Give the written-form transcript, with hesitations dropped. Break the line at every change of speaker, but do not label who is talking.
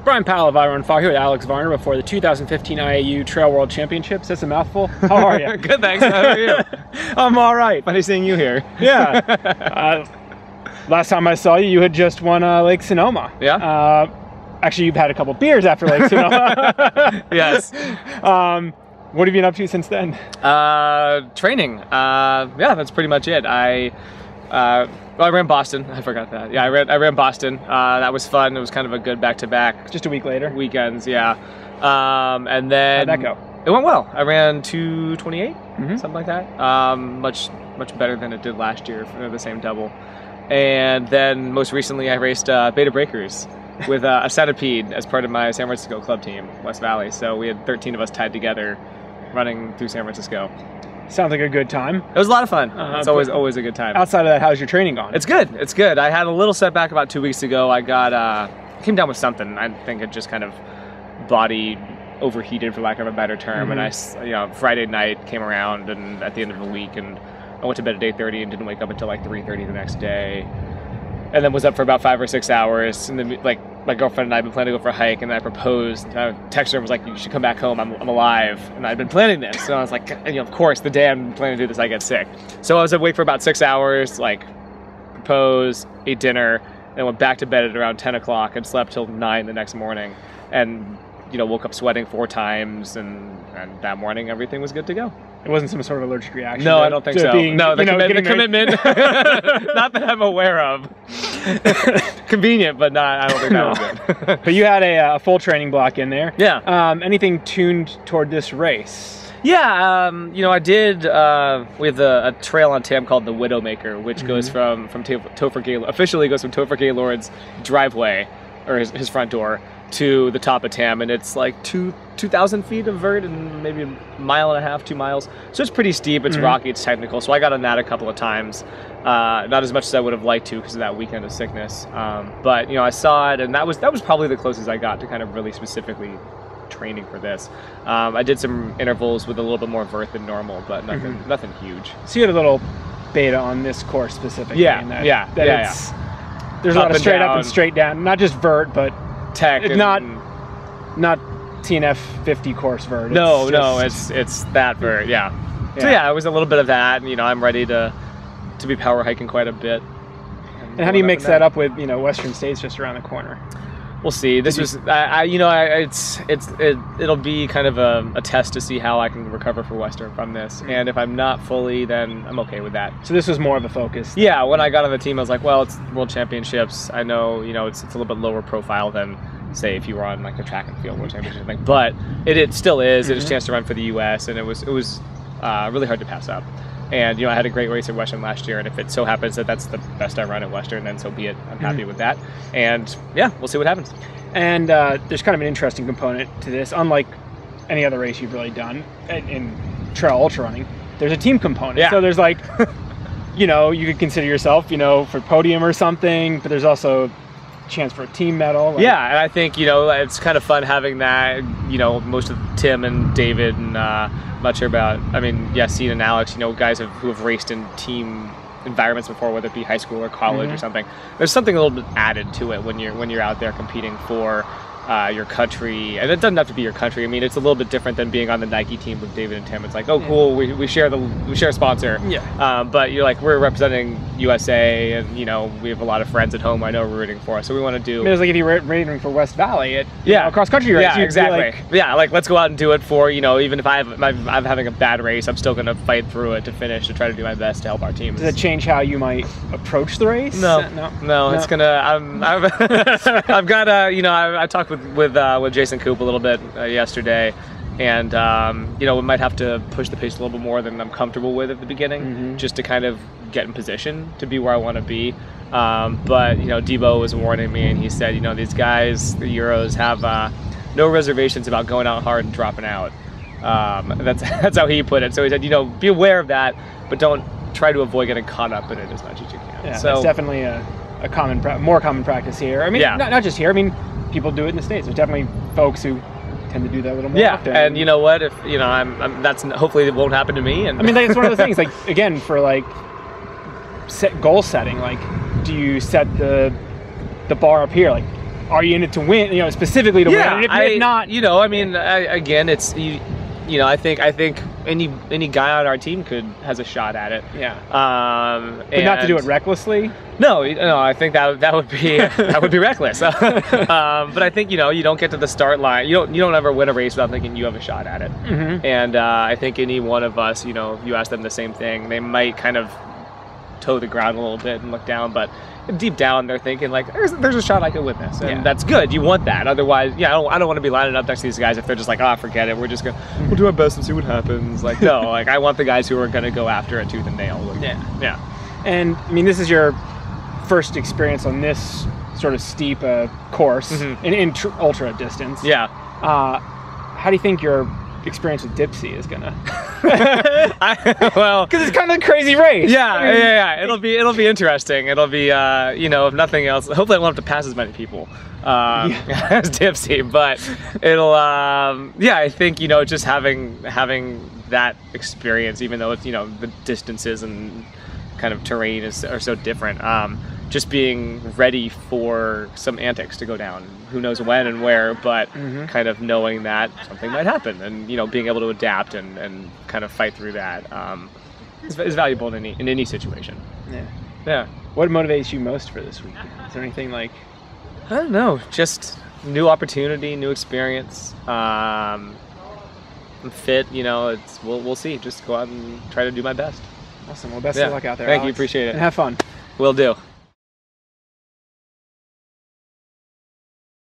Brian Powell of I Run Far here with Alex Varner before the 2015 IAU Trail World Championships. That's a mouthful. How are you?
Good, thanks. How are you?
I'm all right.
Funny seeing you here.
Yeah. Last time I saw you, you had just won Lake Sonoma.
Yeah.
Actually, you've had a couple beers after Lake Sonoma.
Yes.
What have you been up to since then?
Training. Yeah, that's pretty much it. Well, I ran Boston. I forgot that. Yeah, I ran Boston. That was fun. It was kind of a good back-to-back.
Just a week later?
Weekends, yeah. And then...
How'd that go?
It went well. I ran 2:28, something like that. Much better than it did last year for the same double. And then most recently I raced Beta Breakers with a Centipede as part of my San Francisco club team, West Valley. So we had 13 of us tied together running through San Francisco.
Sounds like a good time.
It was a lot of fun. It's always a good time.
Outside of that, how's your training gone?
It's good. It's good. I had a little setback about 2 weeks ago. I got came down with something. I think it just kind of body overheated, for lack of a better term. And Friday night came around, and at the end of the week, and I went to bed at 8:30 and didn't wake up until like 3:30 the next day. And then was up for about 5 or 6 hours. And then, like, my girlfriend and I had been planning to go for a hike, and I proposed. And I texted her and was like, "You should come back home. I'm alive." And I'd been planning this. So I was like, of course, the day I'm planning to do this, I get sick. So I was awake for about 6 hours, like, proposed, ate dinner, and went back to bed at around 10 o'clock and slept till 9 the next morning. And, woke up sweating 4 times, and that morning everything was good to go.
It wasn't some sort of allergic reaction?
No, I don't think so. No, the commitment, not that I'm aware of. Convenient, but not. I don't think that was good.
But you had a full training block in there.
Yeah.
Anything tuned toward this race?
Yeah, I did. We have a trail on Tam called the Widowmaker, which goes from Topher Gaylord, officially goes from Topher Gaylord's driveway, or his front door, to the top of Tam, and it's like 2,000 feet of vert and maybe 1.5 miles, 2 miles. So it's pretty steep, it's rocky, it's technical. So I got on that a couple of times. Not as much as I would have liked to because of that weekend of sickness. But I saw it, and that was probably the closest I got to kind of really specifically training for this. I did some intervals with a little bit more vert than normal, but nothing huge.
So you had a little beta on this course specifically.
Yeah.
There's a lot of straight up and straight down, not just vert, but
tech.
It's not TNF 50 course vert.
It's that vert. Yeah. So yeah, it was a little bit of that, and I'm ready to be power hiking quite a bit.
And how do you mix that up with Western States just around the corner?
We'll see. This was, it'll be kind of a test to see how I can recover for Western from this. And if I'm not fully, then I'm okay with that.
So this was more of a focus.
Yeah. When I got on the team, I was like, well, it's World Championships. I know, it's a little bit lower profile than, say, if you were on like the track and field World Championship thing. But it still is. It is a chance to run for the U.S. and it was really hard to pass up. And I had a great race at Western last year, and if it so happens that that's the best I run at Western, then so be it. I'm happy with that. And yeah, we'll see what happens.
And there's kind of an interesting component to this. Unlike any other race you've really done in trail ultra running, there's a team component.
Yeah.
So there's like, you could consider yourself, for podium or something, but there's also a chance for a team medal.
Yeah, and I think, it's kind of fun having that, most of Tim and David and I'm not sure about, Sean and Alex, guys who have raced in team environments before, whether it be high school or college or something. There's something a little bit added to it when you're out there competing for your country, and it doesn't have to be your country. It's a little bit different than being on the Nike team with David and Tim. It's like, oh, cool, we share a sponsor. Yeah. But you're like, we're representing USA, and we have a lot of friends at home I know we're rooting for us, so we want to do.
It was like if you were rooting for West Valley at cross country race.
Yeah, exactly. Let's go out and do it for even if I'm having a bad race, I'm still gonna fight through it to finish to try to do my best to help our team.
Does it change how you might approach the race?
No. It's gonna. I've got I talked with Jason Coop a little bit yesterday, and we might have to push the pace a little bit more than I'm comfortable with at the beginning, just to kind of get in position to be where I want to be. But Debo was warning me, and he said, these guys, the Euros, have no reservations about going out hard and dropping out. That's how he put it. So he said, be aware of that, but don't try to avoid getting caught up in it as much as you can.
Yeah, so that's definitely a more common practice here. Not just here. People do it in the States. There's definitely folks who tend to do that a little more often.
And you know what? If that's hopefully it won't happen to me. And
it's one of those things. Like again, for goal setting. Like, do you set the bar up here? Like, are you in it to win? You know, specifically to win. And if not,
you know, I mean, again, it's you know, I think any guy on our team has a shot at it.
Yeah. But not to do it recklessly.
No, I think that would be that would be reckless. But I think, you know, you don't get to the start line. You don't ever win a race without thinking you have a shot at it.
Mm-hmm.
And I think any one of us, you know, if you ask them the same thing, they might kind of toe the ground a little bit and look down, but deep down they're thinking like, there's a shot I could win this, and that's good. You want that. Otherwise, I don't want to be lining up next to these guys if they're just like, forget it, we'll do our best and see what happens. Like, no, like I want the guys who are going to go after it tooth and nail. Yeah.
And I mean, this is your first experience on this sort of steep course in ultra distance.
Yeah.
How do you think your experience with Dipsy is gonna?
Well,
because it's kind of a crazy race.
Yeah. It'll be interesting. It'll be you know, if nothing else, hopefully I won't have to pass as many people as Dipsy, but it'll I think, you know, just having that experience, even though it's, you know, the distances and kind of terrain are so different, just being ready for some antics to go down, who knows when and where, but kind of knowing that something might happen, and, you know, being able to adapt and kind of fight through that is valuable in any situation. Yeah.
What motivates you most for this week? Is there anything like?
I don't know, just new opportunity, new experience. I'm fit, you know. We'll see. Just go out and try to do my best.
Awesome. Well, best of luck out there.
Thank
Alex.
you. Appreciate it.
And have fun.
Will do.